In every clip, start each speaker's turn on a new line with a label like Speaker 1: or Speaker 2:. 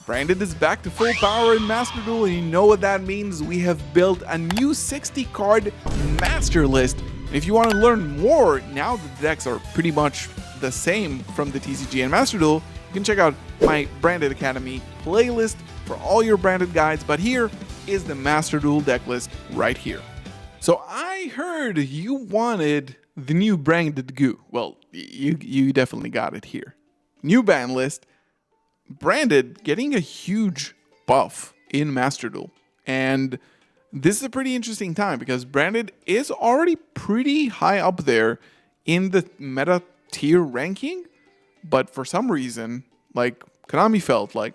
Speaker 1: Branded is back to full power in Master Duel, and you know what that means. We have built a new 60-card master list. If you want to learn more, now the decks are pretty much the same from the TCG and Master Duel, you can check out my Branded Academy playlist for all your Branded guides, but here is the Master Duel deck list right here. So I heard you wanted the new Branded Goo. Well, you definitely got it here. New ban list. Branded getting a huge buff in Master Duel. And this is a pretty interesting time because Branded is already pretty high up there in the meta tier ranking. But for some reason, like Konami felt like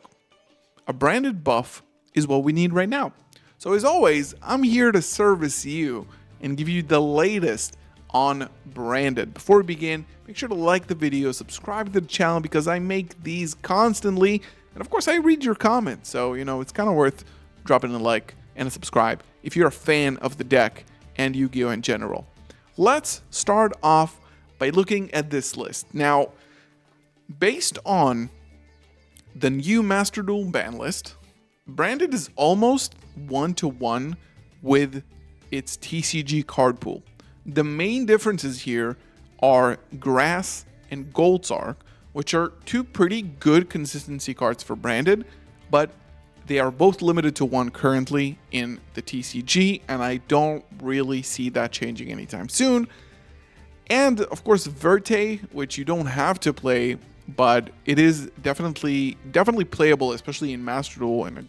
Speaker 1: a Branded buff is what we need right now. So as always, I'm here to service you and give you the latest on Branded. Before we begin, make sure to like the video, subscribe to the channel because I make these constantly. And of course, I read your comments. So, it's kind of worth dropping a like and a subscribe if you're a fan of the deck and Yu-Gi-Oh! In general. Let's start off by looking at this list. Now, based on the new Master Duel ban list, Branded is almost 1-to-1 with its TCG card pool. The main differences here are Grass and Goldsark, which are two pretty good consistency cards for Branded, but they are both limited to one currently in the TCG, and I don't really see that changing anytime soon. And of course, Verte, which you don't have to play, but it is definitely playable, especially in Master Duel in a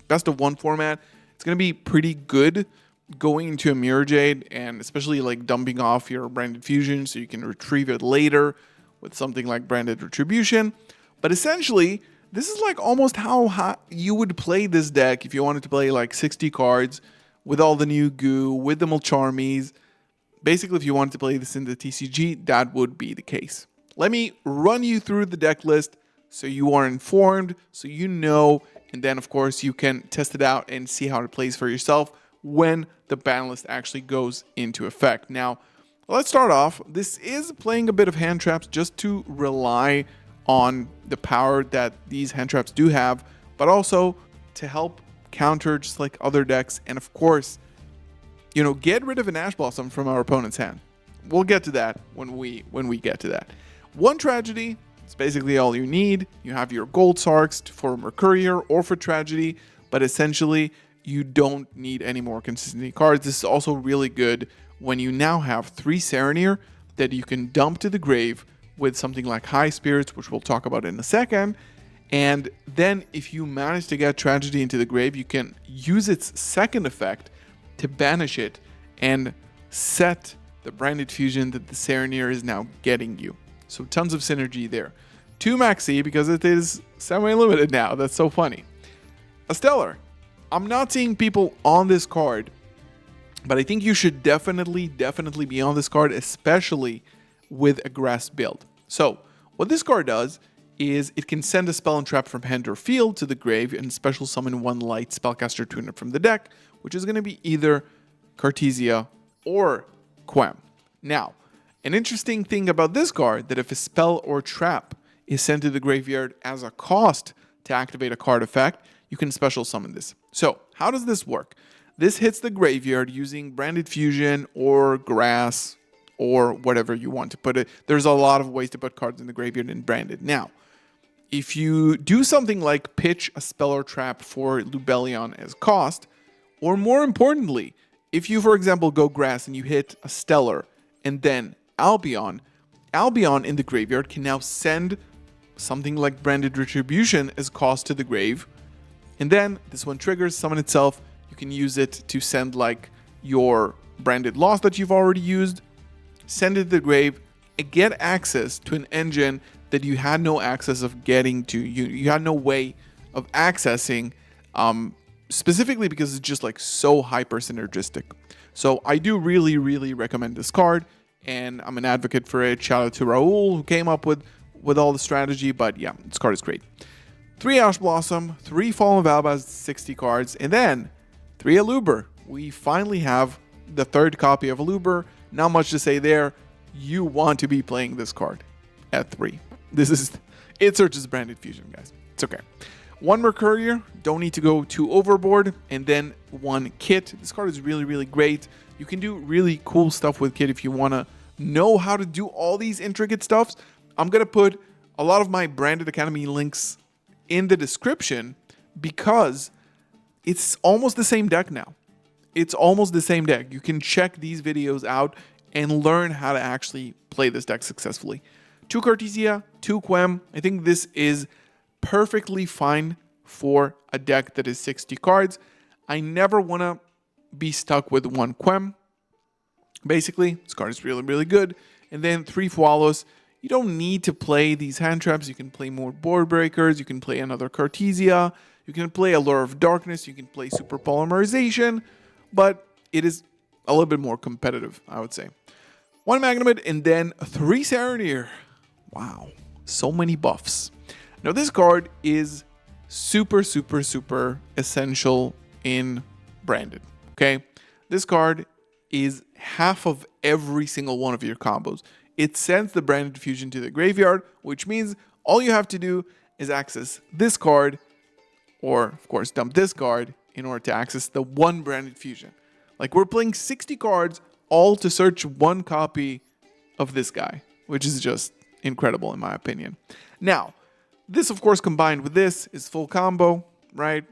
Speaker 1: best of one format. It's going to be pretty good going into a Mirror Jade and especially like dumping off your Branded Fusion so you can retrieve it later with something like Branded Retribution. But essentially, this is like almost how you would play this deck if you wanted to play like 60 cards with all the new goo, with the Mulcharmies. Basically, if you wanted to play this in the TCG, that would be the case. Let me run you through the deck list so you are informed, so you know, and then of course you can test it out and see how it plays for yourself when the ban list actually goes into effect. Now, let's start off. This is playing a bit of hand traps just to rely on the power that these hand traps do have, but also to help counter just like other decks, and of course, get rid of an Ash Blossom from our opponent's hand. We'll get to that when we get to that. One Tragedy, it's basically all you need. You have your Gold Sarks for Mercurier or for Tragedy, but essentially you don't need any more consistency cards. This is also really good when you now have 3 Serenir that you can dump to the grave with something like High Spirits, which we'll talk about in a second. And then if you manage to get Tragedy into the grave, you can use its second effect to banish it and set the Branded Fusion that the Serenir is now getting you. So tons of synergy there. 2 Maxi because it is semi-limited now. That's so funny. A Stellar. I'm not seeing people on this card, but I think you should definitely be on this card, especially with a Grass build. So what this card does is it can send a spell and trap from hand or field to the grave and special summon 1 light spellcaster tuner from the deck, which is going to be either Cartesia or Quem. Now, an interesting thing about this card that if a spell or trap is sent to the graveyard as a cost to activate a card effect, you can special summon this. So how does this work? This hits the graveyard using Branded Fusion or Grass or whatever you want to put it. There's a lot of ways to put cards in the graveyard in Branded. Now, if you do something like pitch a spell or trap for Lubellion as cost, or more importantly, if you, for example, go Grass and you hit a Stellar and then Albion in the graveyard can now send something like Branded Retribution as cost to the grave. And then this one triggers, summon itself. You can use it to send like your Branded Loss that you've already used, send it to the grave, and get access to an engine that you had no access of getting to. You had no way of accessing, specifically because it's just like so hyper synergistic. So I do really recommend this card, and I'm an advocate for it. Shout out to Raul who came up with all the strategy, but yeah, this card is great. 3 Ash Blossom, 3 Fallen Valbaz, 60 cards, and then 3 Aluber. We finally have the 3rd copy of Aluber. Not much to say there. You want to be playing this card at 3. It searches Branded Fusion, guys. It's okay. One Mercurier, don't need to go too overboard, and then one Kit. This card is really, really great. You can do really cool stuff with Kit if you want to know how to do all these intricate stuffs. I'm going to put a lot of my Branded Academy links in the description because it's almost the same deck now. It's almost the same deck. You can check these videos out and learn how to actually play this deck successfully. 2 Cartesia, 2 Quem. I think this is perfectly fine for a deck that is 60 cards. I never want to be stuck with 1 Quem. Basically, this card is really, really good. And then 3 Fualos. You don't need to play these hand traps. You can play more board breakers. You can play another Cartesia. You can play Allure of Darkness. You can play Super Polymerization. But it is a little bit more competitive, I would say. 1 Magnamid and then 3 Serenir. Wow, so many buffs. Now this card is super, super, super essential in Branded, okay? This card is half of every single one of your combos. It sends the Branded Fusion to the graveyard, which means all you have to do is access this card, or of course dump this card in order to access the 1 Branded Fusion. Like, we're playing 60 cards all to search 1 copy of this guy, which is just incredible in my opinion. Now, this of course combined with this is full combo, right?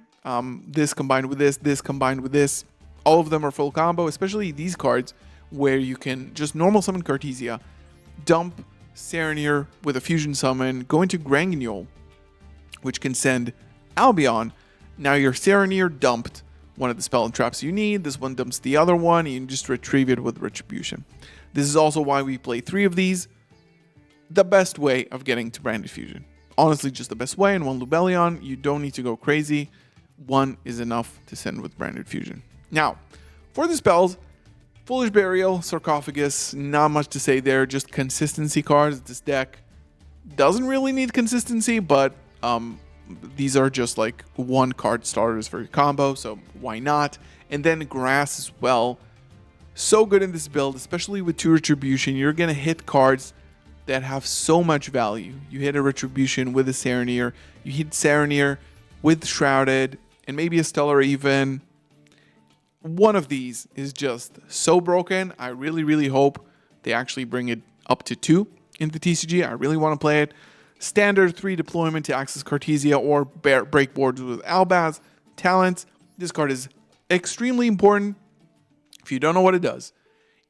Speaker 1: This combined with this combined with this. All of them are full combo, especially these cards where you can just normal summon Cartesia, dump Serenir with a fusion summon, go into Granguignol, which can send Albion. Now your Serenir dumped one of the spell and traps you need. This one dumps the other one, and you can just retrieve it with Retribution. This is also why we play 3 of these. The best way of getting to Branded Fusion. Honestly, just the best way. And 1 Lubellion, you don't need to go crazy. 1 is enough to send with Branded Fusion. Now, for the spells, Foolish Burial, Sarcophagus, not much to say there. Just consistency cards. This deck doesn't really need consistency, but these are just like 1 card starters for your combo, so why not? And then Grass as well. So good in this build, especially with 2 Retribution. You're going to hit cards that have so much value. You hit a Retribution with a Serenir. You hit Serenir with Shrouded, and maybe a Stellar even. One of these is just so broken. I really, really hope they actually bring it up to 2 in the TCG. I really want to play it. Standard 3 deployment to access Cartesia or break boards with Albaz. Talents. This card is extremely important. If you don't know what it does,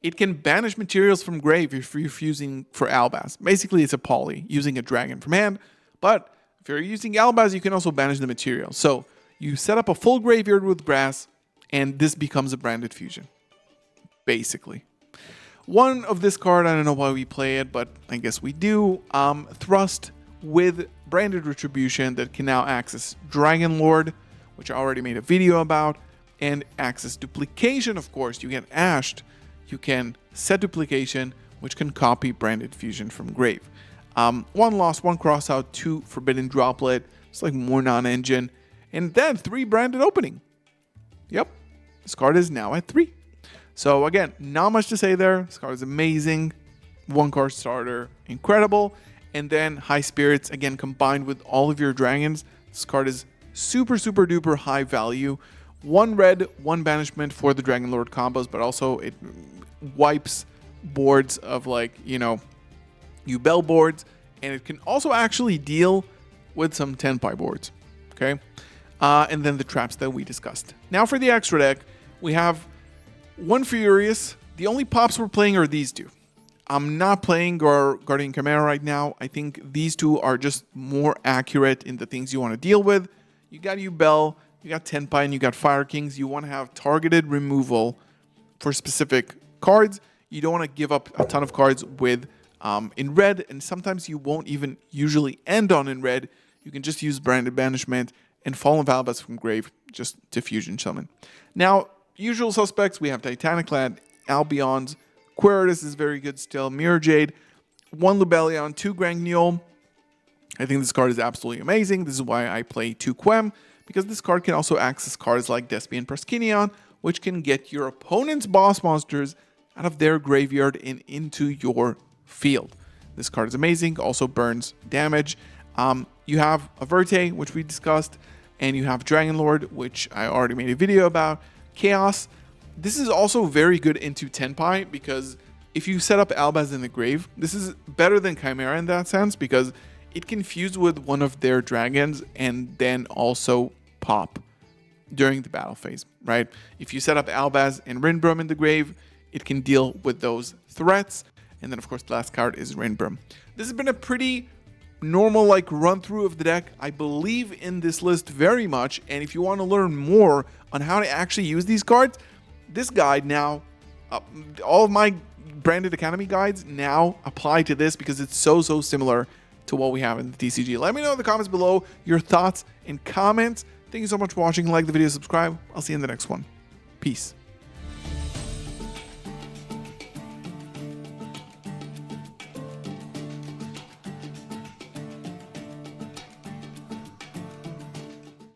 Speaker 1: it can banish materials from grave if you're fusing for Albaz. Basically, it's a poly, using a dragon from hand. But if you're using Albaz, you can also banish the material. So you set up a full graveyard with Grass, and this becomes a Branded Fusion. Basically. 1 of this card, I don't know why we play it, but I guess we do. Thrust with Branded Retribution that can now access Dragon Lord, which I already made a video about, and access Duplication, of course. You get Ashed. You can set Duplication, which can copy Branded Fusion from grave. 1 Lost, 1 Crossout, 2 Forbidden Droplet. It's like more non-engine. And then 3 Branded Opening. Yep, this card is now at 3. So again, not much to say there. This card is amazing. 1 card starter, incredible. And then High Spirits, again, combined with all of your dragons. This card is super, super duper high value. 1 red, 1 banishment for the Dragon Lord combos, but also it wipes boards of, like, you know, Bell boards. And it can also actually deal with some Tenpai boards. Okay? And then the traps that we discussed. Now for the extra deck, we have 1 Furious. The only pops we're playing are these 2. I'm not playing Guardian Chimera right now. I think these 2 are just more accurate in the things you want to deal with. You got Bell, you got Tenpai, and you got Fire Kings. You want to have targeted removal for specific cards. You don't want to give up a ton of cards with in red, and sometimes you won't even usually end on in red. You can just use Branded Banishment and Fallen Valbas from grave just to fusion summon. Now, usual suspects, we have Titaniclad, Albions, Quiritus is very good still, Mirror Jade, 1 Lubellion, 2 Granguignol. I think this card is absolutely amazing. This is why I play 2 Quem, because this card can also access cards like Despian Praskinion, which can get your opponent's boss monsters out of their graveyard and into your field. This card is amazing, also burns damage. You have Averte, which we discussed. and you have Dragon Lord, which I already made a video about, Chaos. This is also very good into Tenpai because if you set up Albaz in the grave, this is better than Chimera in that sense because it can fuse with one of their dragons and then also pop during the battle phase, right? If you set up Albaz and Rinbrum in the grave, it can deal with those threats. And then, of course, the last card is Rinbrum. This has been a pretty normal like run through of the deck. I believe in this list very much. And if you want to learn more on how to actually use these cards, this guide now, all of my Branded Academy guides now apply to this because it's so similar to what we have in the TCG. Let me know in the comments below your thoughts and comments. Thank you so much for watching. Like the video, subscribe. I'll see you in the next one. Peace.